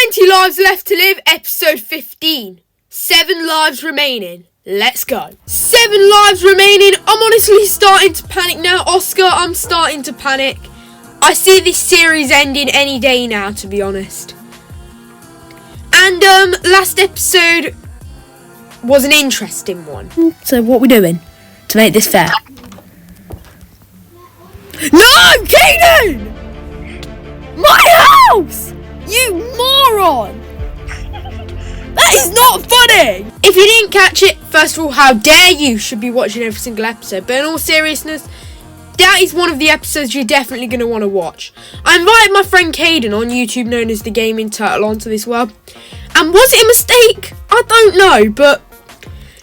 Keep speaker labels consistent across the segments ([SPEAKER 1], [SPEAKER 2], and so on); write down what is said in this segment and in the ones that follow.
[SPEAKER 1] 20 lives left to live, episode 15. 7 lives remaining. Let's go. 7 lives remaining. I'm honestly starting to panic now. Oscar, I'm starting to panic. I see this series ending any day now, to be honest. And last episode was an interesting one.
[SPEAKER 2] So what are we doing to make this fair?
[SPEAKER 1] No, Kayden! My house! You moron! That is not funny! If you didn't catch it, first of all, how dare you should be watching every single episode. But in all seriousness, that is one of the episodes you're definitely going to want to watch. I invited my friend Kayden on YouTube, known as the Gaming Turtle, onto this world. And was it a mistake? I don't know, but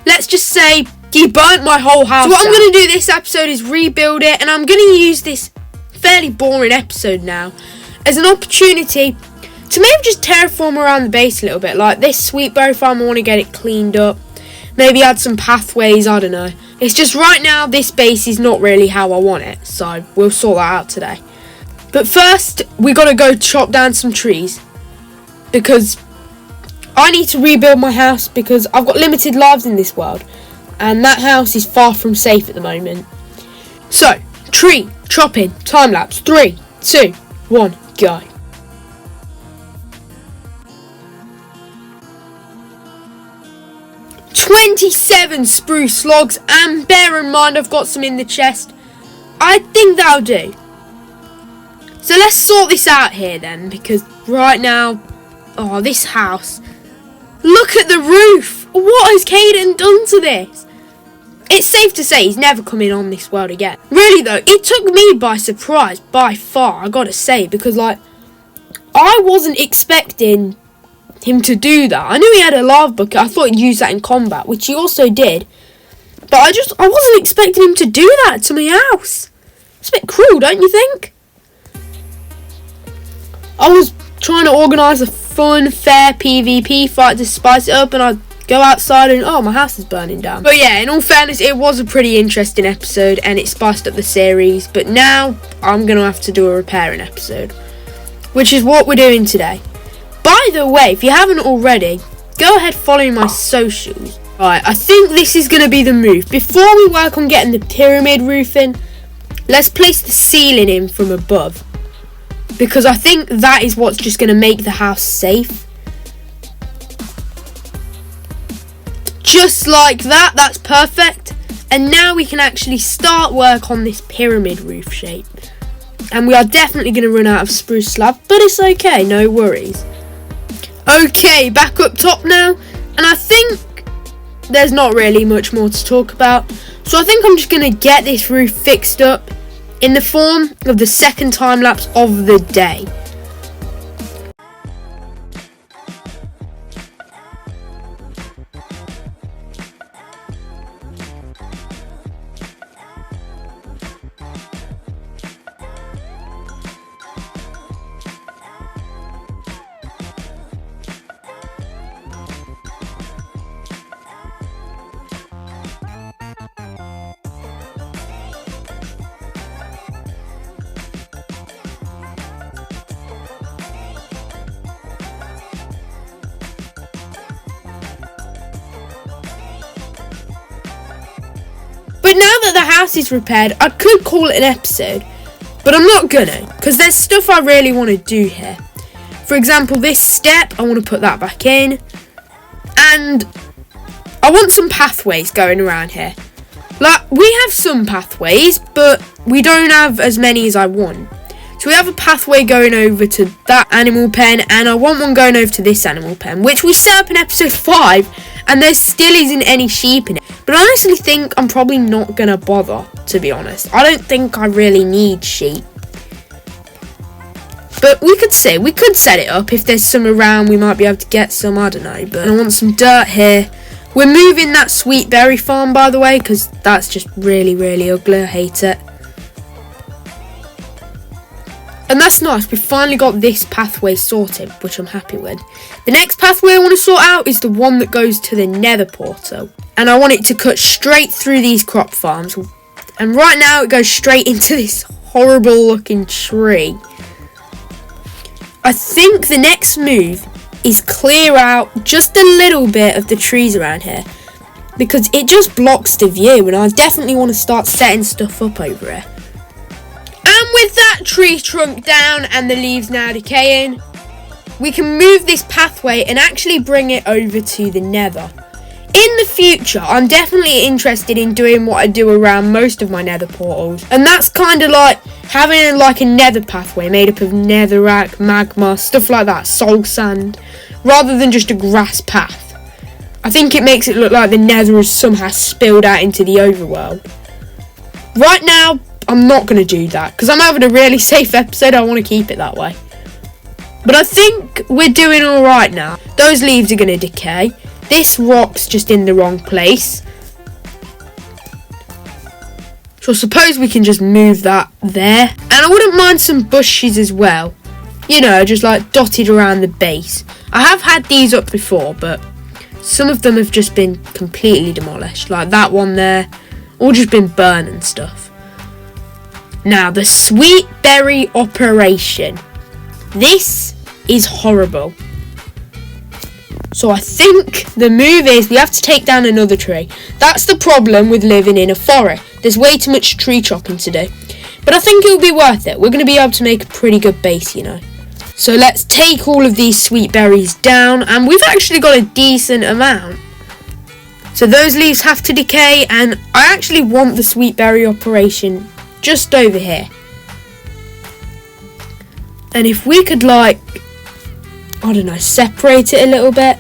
[SPEAKER 1] let's just say he burnt my whole house. So what I'm going to do this episode is rebuild it, and I'm going to use this fairly boring episode now as an opportunity to maybe just terraform around the base a little bit. Like this sweet berry farm, I want to get it cleaned up. Maybe add some pathways, I don't know. It's just right now this base is not really how I want it, so we'll sort that out today. But first, we got to go chop down some trees, because I need to rebuild my house because I've got limited lives in this world, and that house is far from safe at the moment. So, tree chopping, time lapse, 3, 2, 1, go. "27 spruce logs, and bear in mind I've got some in the chest. I think that'll do. So let's sort this out here then, because right now, this house. Look at the roof. What has Kayden done to this? It's safe to say he's never coming on this world again. Really though, it took me by surprise, by far, I gotta say, because I wasn't expecting him to do that. I knew he had a lava bucket. I thought he'd use that in combat, which he also did. But I wasn't expecting him to do that to my house. It's a bit cruel, don't you think? I was trying to organise a fun, fair PvP fight to spice it up, and I go outside and my house is burning down. But yeah, in all fairness, it was a pretty interesting episode and it spiced up the series. But now I'm going to have to do a repairing episode, which is what we're doing today. By the way, if you haven't already, go ahead following my socials. Right, I think this is going to be the move. Before we work on getting the pyramid roof in, let's place the ceiling in from above, because I think that is what's just going to make the house safe. Just like that, that's perfect. And now we can actually start work on this pyramid roof shape. And we are definitely going to run out of spruce slab, but it's okay, no worries. Okay, back up top now, and I think there's not really much more to talk about. So I think I'm just going to get this roof fixed up in the form of the second time lapse of the day. But now that the house is repaired, I could call it an episode, but I'm not gonna, because there's stuff I really want to do here. For example, this step, I want to put that back in, and I want some pathways going around here. Like, we have some pathways, but we don't have as many as I want. So we have a pathway going over to that animal pen, and I want one going over to this animal pen, which we set up in episode 5, and there still isn't any sheep in it. But I honestly think I'm probably not going to bother, to be honest. I don't think I really need sheep. But we could set it up. If there's some around, we might be able to get some, I don't know. But I want some dirt here. We're moving that sweet berry farm, by the way, because that's just really, really ugly. I hate it. And that's nice. We've finally got this pathway sorted, which I'm happy with. The next pathway I want to sort out is the one that goes to the nether portal. And I want it to cut straight through these crop farms. And right now it goes straight into this horrible looking tree. I think the next move is clear out just a little bit of the trees around here, because it just blocks the view, and I definitely want to start setting stuff up over here. And with that tree trunk down and the leaves now decaying, we can move this pathway and actually bring it over to the nether. In the future, I'm definitely interested in doing what I do around most of my nether portals, and that's kind of like having like a nether pathway made up of netherrack, magma, stuff like that, soul sand, rather than just a grass path. I think it makes it look like the nether has somehow spilled out into the overworld. Right now, I'm not going to do that, because I'm having a really safe episode. I want to keep it that way. But I think we're doing alright now. Those leaves are going to decay. This rock's just in the wrong place. So I suppose we can just move that there. And I wouldn't mind some bushes as well. You know, just like dotted around the base. I have had these up before, but some of them have just been completely demolished. Like that one there. All just been burned and stuff. Now, the sweet berry operation. This is horrible. So I think the move is we have to take down another tree. That's the problem with living in a forest. There's way too much tree chopping to do. But I think it'll be worth it. We're going to be able to make a pretty good base, you know. So let's take all of these sweet berries down. And we've actually got a decent amount. So those leaves have to decay. And I actually want the sweet berry operation just over here. And if we could, like, I don't know, separate it a little bit,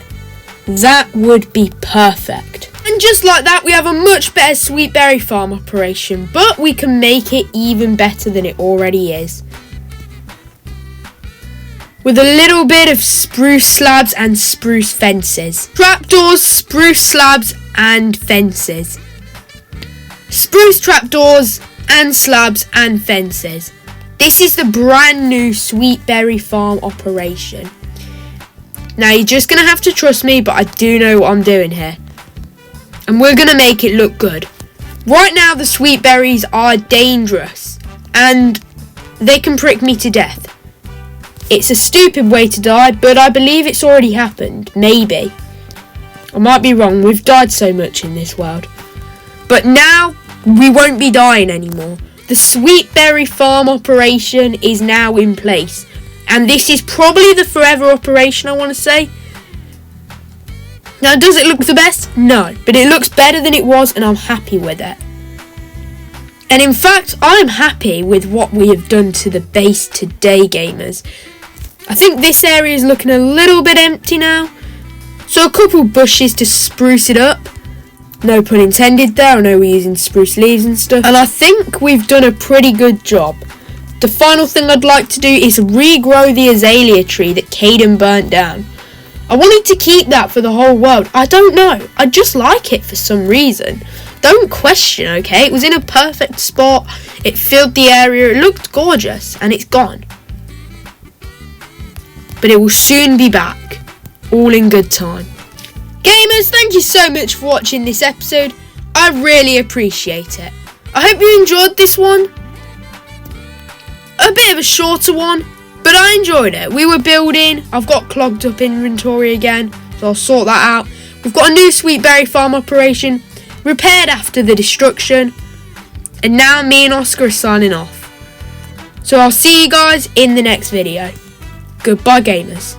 [SPEAKER 1] that would be perfect. And just like that, we have a much better sweet berry farm operation, but we can make it even better than it already is. With a little bit of spruce slabs and spruce fences. Trapdoors, spruce slabs and fences. Spruce trapdoors and slabs and fences. This is the brand new sweet berry farm operation. Now, you're just going to have to trust me, but I do know what I'm doing here. And we're going to make it look good. Right now, the sweet berries are dangerous. And they can prick me to death. It's a stupid way to die, but I believe it's already happened. Maybe. I might be wrong. We've died so much in this world. But now, we won't be dying anymore. The sweet berry farm operation is now in place. And this is probably the forever operation, I want to say. Now, does it look the best? No. But it looks better than it was, and I'm happy with it. And in fact, I'm happy with what we have done to the base today, gamers. I think this area is looking a little bit empty now. So a couple bushes to spruce it up. No pun intended there. I know we're using spruce leaves and stuff. And I think we've done a pretty good job. The final thing I'd like to do is regrow the azalea tree that Kayden burnt down. I wanted to keep that for the whole world. I don't know. I just like it for some reason. Don't question, okay? It was in a perfect spot. It filled the area. It looked gorgeous. And it's gone. But it will soon be back. All in good time. Gamers, thank you so much for watching this episode. I really appreciate it. I hope you enjoyed this one. A bit of a shorter one, but I enjoyed it. We were building. I've got clogged up inventory again, so I'll sort that out. We've got a new sweet berry farm operation, repaired after the destruction, and now me and Oscar are signing off. So I'll see you guys in the next video. Goodbye, gamers.